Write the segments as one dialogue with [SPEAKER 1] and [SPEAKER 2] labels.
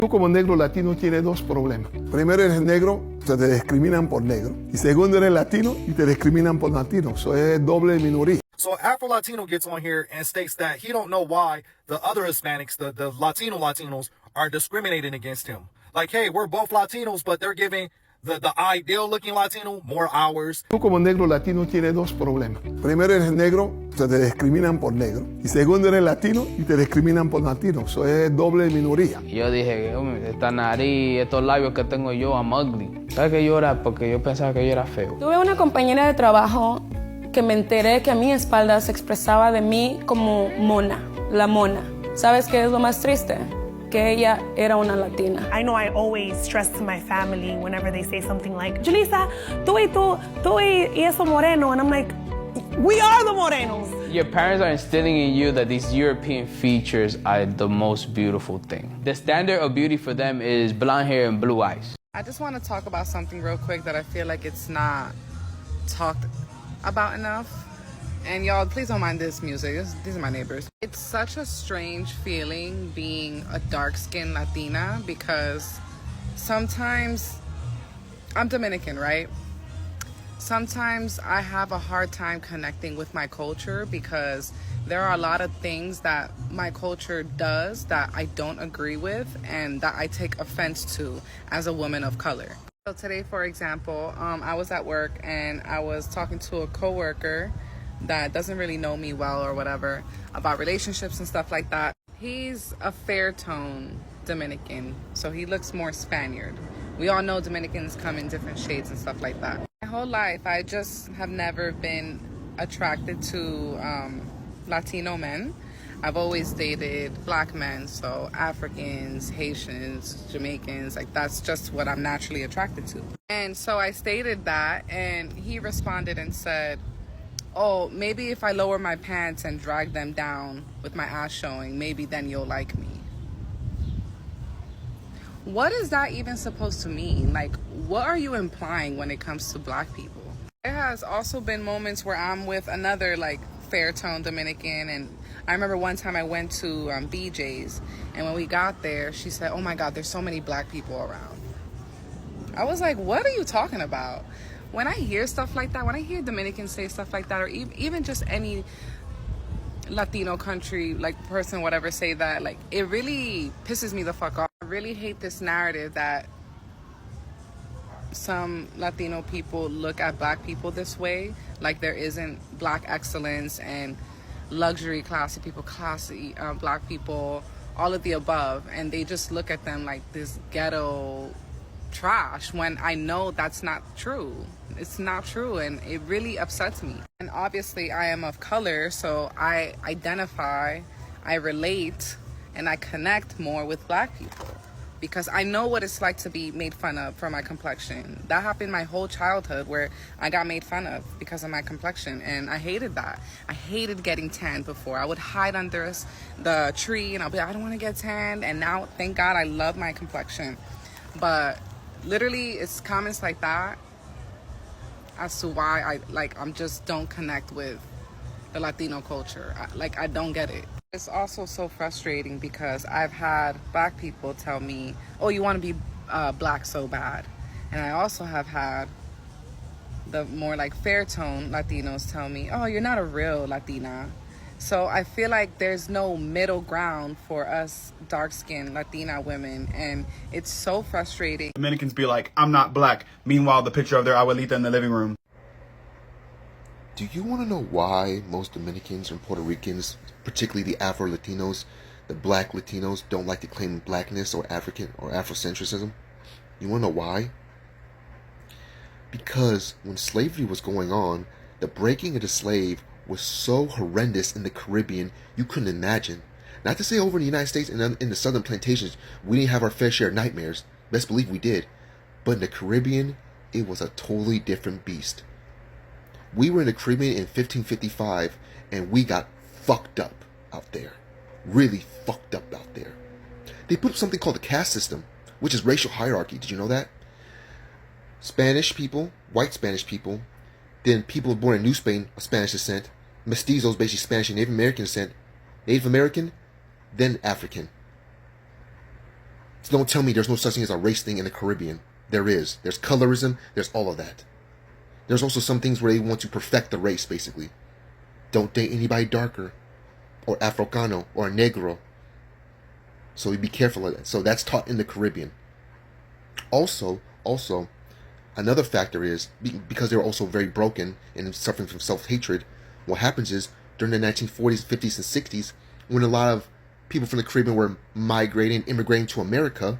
[SPEAKER 1] Tú como negro latino tienes dos problemas. Primero, eres negro, se te discriminan por negro. Y segundo, eres latino y te discriminan por latino. Eso es doble minoría.
[SPEAKER 2] So Afro-Latino gets on here and states that he don't know why the other Hispanics, the Latinos, are discriminating against him. Like, hey, we're both Latinos, but they're giving the ideal-looking Latino more hours.
[SPEAKER 1] Tú como negro latino tienes dos problemas. Primero, eres negro, se te discriminan por negro. Y segundo, eres latino y te discriminan por latino. Eso es doble minoría.
[SPEAKER 3] Yo dije, esta nariz, estos labios que tengo yo, I'm ugly. ¿Sabes que yo era? Porque yo pensaba que yo era feo.
[SPEAKER 4] Tuve una compañera de trabajo que me enteré que a mi espalda se expresaba de mí como mona, la mona. ¿Sabes qué es lo más triste? Que ella era una latina.
[SPEAKER 5] I know I always stress to my family whenever they say something like, Julissa, tú y eso moreno, and I'm like, we are the morenos.
[SPEAKER 3] Your parents are instilling in you that these European features are the most beautiful thing. The standard of beauty for them is blonde hair and blue eyes.
[SPEAKER 6] I just want to talk about something real quick that I feel like it's not talked about enough. And y'all, please don't mind this music. These are my neighbors. It's such a strange feeling being a dark-skinned Latina because sometimes, I'm Dominican, right? Sometimes I have a hard time connecting with my culture because there are a lot of things that my culture does that I don't agree with and that I take offense to as a woman of color. So today, for example, I was at work and I was talking to a coworker that doesn't really know me well or whatever about relationships and stuff like that. He's a fair tone Dominican, so he looks more Spaniard. We all know Dominicans come in different shades and stuff like that. My whole life, I just have never been attracted to Latino men. I've always dated black men, so Africans, Haitians, Jamaicans, like that's just what I'm naturally attracted to. And so I stated that, and he responded and said, oh, maybe if I lower my pants and drag them down with my ass showing, maybe then you'll like me. What is that even supposed to mean? Like, what are you implying when it comes to black people? There has also been moments where I'm with another like fair tone Dominican, and I remember one time I went to BJ's, and when we got there, she said, oh my God, there's so many black people around. I was like, what are you talking about? When I hear stuff like that, when I hear Dominicans say stuff like that, or even just any Latino country, like person, whatever, say that, like, it really pisses me the fuck off. I really hate this narrative that some Latino people look at black people this way, like there isn't black excellence and luxury classy people, classy black people, all of the above, and they just look at them like this ghetto trash when I know that's not true. It's not true, and it really upsets me. And obviously I am of color, so I identify, I relate, and I connect more with black people because I know what it's like to be made fun of for my complexion. That happened my whole childhood where I got made fun of because of my complexion, and I hated that. I hated getting tanned before. I would hide under the tree and I'll be like, I don't want to get tanned, and now thank God I love my complexion. But literally it's comments like that as to why I'm just don't connect with the Latino culture. I don't get it. It's also so frustrating because I've had black people tell me, oh, you want to be black so bad. And I also have had the more like fair tone Latinos tell me, oh, you're not a real Latina. So I feel like there's no middle ground for us dark-skinned Latina women, and it's so frustrating.
[SPEAKER 7] Dominicans be like, I'm not black. Meanwhile, the picture of their abuelita in the living room.
[SPEAKER 8] Do you want to know why most Dominicans and Puerto Ricans, particularly the Afro-Latinos, the black Latinos, don't like to claim blackness or African or Afrocentrism? You want to know why? Because when slavery was going on, the breaking of the slave was so horrendous in the Caribbean, you couldn't imagine. Not to say over in the United States and in the southern plantations, we didn't have our fair share of nightmares. Best believe we did. But in the Caribbean, it was a totally different beast. We were in the Caribbean in 1555, and we got fucked up out there. Really fucked up out there. They put up something called the caste system, which is racial hierarchy. Did you know that? Spanish people, white Spanish people, then people born in New Spain of Spanish descent, mestizos, basically Spanish and Native American descent, Native American, then African. So don't tell me there's no such thing as a race thing in the Caribbean. There is. There's colorism. There's all of that. There's also some things where they want to perfect the race, basically. Don't date anybody darker, or Africano, or Negro. So you be careful of that. So that's taught in the Caribbean. Also, another factor is, because they were also very broken and suffering from self-hatred, what happens is, during the 1940s, 50s, and 60s, when a lot of people from the Caribbean were migrating, immigrating to America,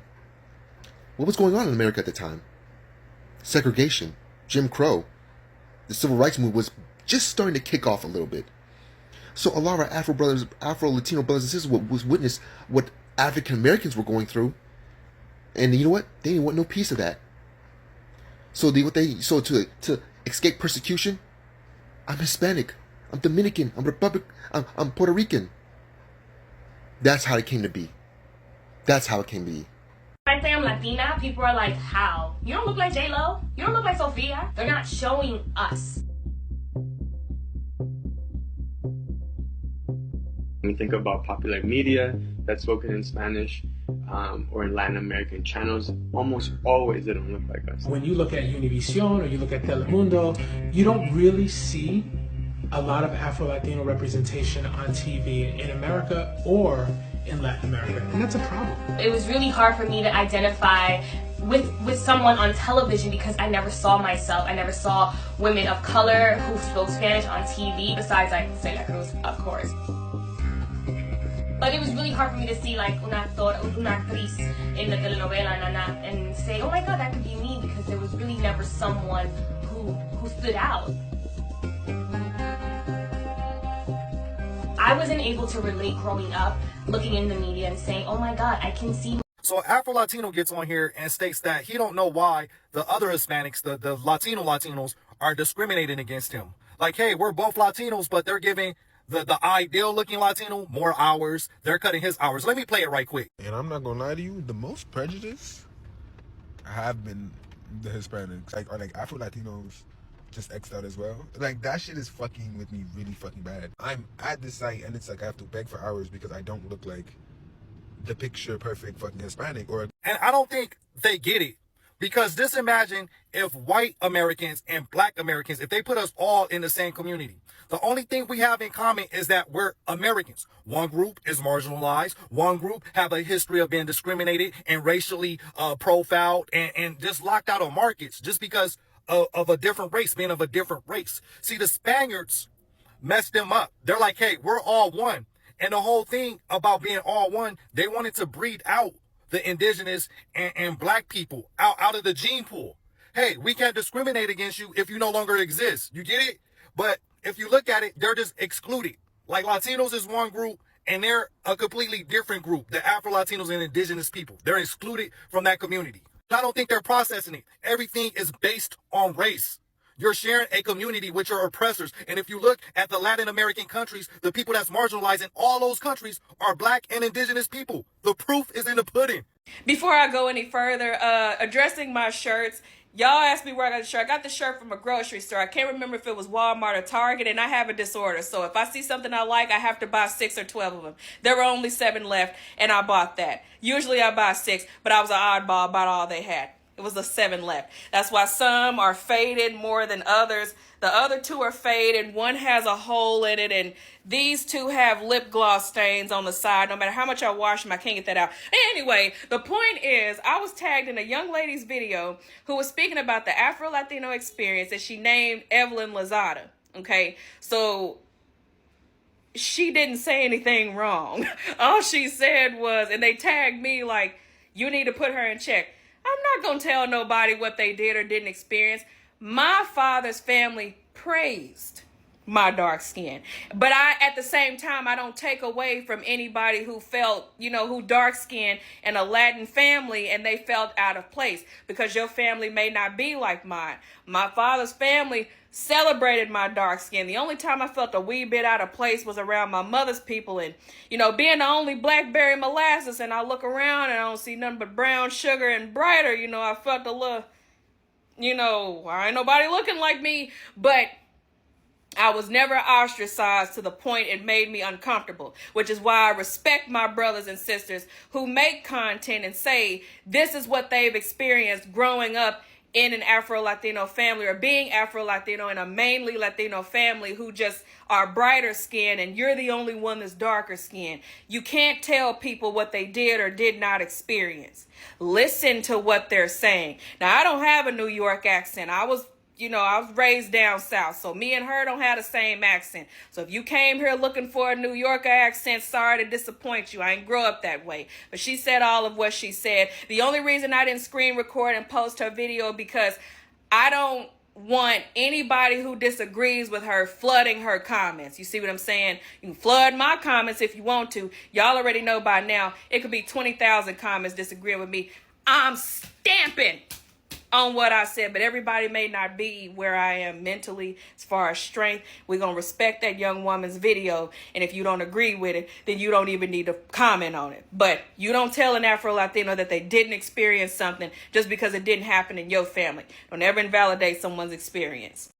[SPEAKER 8] what was going on in America at the time? Segregation, Jim Crow. The civil rights movement was just starting to kick off a little bit. So a lot of our Afro-Latino brothers and sisters was witness what African Americans were going through. And you know what? They didn't want no piece of that. So to escape persecution, I'm Hispanic, I'm Dominican, I'm Puerto Rican. That's how it came to be. That's how it came to be.
[SPEAKER 9] If I say I'm Latina, people are like, how? You don't look like J-Lo. You don't look like Sophia. They're not showing us.
[SPEAKER 10] When you think about popular media that's spoken in Spanish or in Latin American channels, almost always they don't look like us.
[SPEAKER 11] When you look at Univision or you look at Telemundo, you don't really see a lot of Afro-Latino representation on TV in America or in Latin America, and that's a problem.
[SPEAKER 9] It was really hard for me to identify with someone on television because I never saw myself. I never saw women of color who spoke Spanish on TV, besides like Celia Cruz, of course. But it was really hard for me to see like una actriz in the telenovela and say, oh my God, that could be me, because there was really never someone who stood out. I wasn't able to relate growing up, looking in the media and saying, oh my God, I can see.
[SPEAKER 2] So Afro-Latino gets on here and states that he don't know why the other Hispanics, the Latinos are discriminating against him. Like, hey, we're both Latinos, but they're giving the ideal looking Latino more hours. They're cutting his hours. Let me play it right quick.
[SPEAKER 12] And I'm not gonna lie to you, the most prejudice have been the Hispanics, or like Afro-Latinos just X'd out as well. Like, that shit is fucking with me really fucking bad. I'm at this site and it's like I have to beg for hours because I don't look like the picture perfect fucking Hispanic.
[SPEAKER 2] And I don't think they get it. Because just imagine if white Americans and black Americans, if they put us all in the same community. The only thing we have in common is that we're Americans. One group is marginalized. One group have a history of being discriminated and racially profiled and just locked out of markets just because of a different race, being of a different race. See, the Spaniards messed them up. They're like, hey, we're all one. And the whole thing about being all one, they wanted to breed out the indigenous and black people out of the gene pool. Hey, we can't discriminate against you if you no longer exist. You get it? But if you look at it, they're just excluded. Like, Latinos is one group and they're a completely different group. The Afro-Latinos and indigenous people. They're excluded from that community. I don't think they're processing it. Everything is based on race. You're sharing a community with your oppressors. And if you look at the Latin American countries, the people that's marginalized in all those countries are black and indigenous people. The proof is in the pudding.
[SPEAKER 13] Before I go any further, addressing my shirts, y'all asked me where I got the shirt. I got the shirt from a grocery store. I can't remember if it was Walmart or Target, and I have a disorder. So if I see something I like, I have to buy 6 or 12 of them. There were only 7 left, and I bought that. Usually I buy 6, but I was an oddball about all they had. It was a 7 left. That's why some are faded more than others. The other 2 are faded. One has a hole in it, and these 2 have lip gloss stains on the side. No matter how much I wash them, I can't get that out. Anyway, the point is, I was tagged in a young lady's video who was speaking about the Afro-Latino experience that she named Evelyn Lozada. Okay, so she didn't say anything wrong. All she said was, and they tagged me like, you need to put her in check. I'm not going to tell nobody what they did or didn't experience. My father's family praised my dark skin. But at the same time, I don't take away from anybody who felt, who dark skinned in a Latin family and they felt out of place, because your family may not be like mine. My father's family celebrated my dark skin. The only time I felt a wee bit out of place was around my mother's people, and being the only blackberry molasses, and I look around and I don't see nothing but brown sugar and brighter, I felt a little, I ain't nobody looking like me. But I was never ostracized to the point it made me uncomfortable, which is why I respect my brothers and sisters who make content and say this is what they've experienced growing up in an Afro-Latino family, or being Afro-Latino in a mainly Latino family who just are brighter skinned, and you're the only one that's darker skinned. You can't tell people what they did or did not experience. Listen to what they're saying. Now, I don't have a New York accent. I was raised down south, so me and her don't have the same accent. So if you came here looking for a New Yorker accent, sorry to disappoint you. I ain't grow up that way. But she said all of what she said. The only reason I didn't screen record and post her video because I don't want anybody who disagrees with her flooding her comments. You see what I'm saying? You can flood my comments if you want to. Y'all already know by now, it could be 20,000 comments disagreeing with me. I'm stamping on what I said, but everybody may not be where I am mentally as far as strength. We're going to respect that young woman's video, and if you don't agree with it, then you don't even need to comment on it. But you don't tell an Afro-Latino that they didn't experience something just because it didn't happen in your family. Don't ever invalidate someone's experience.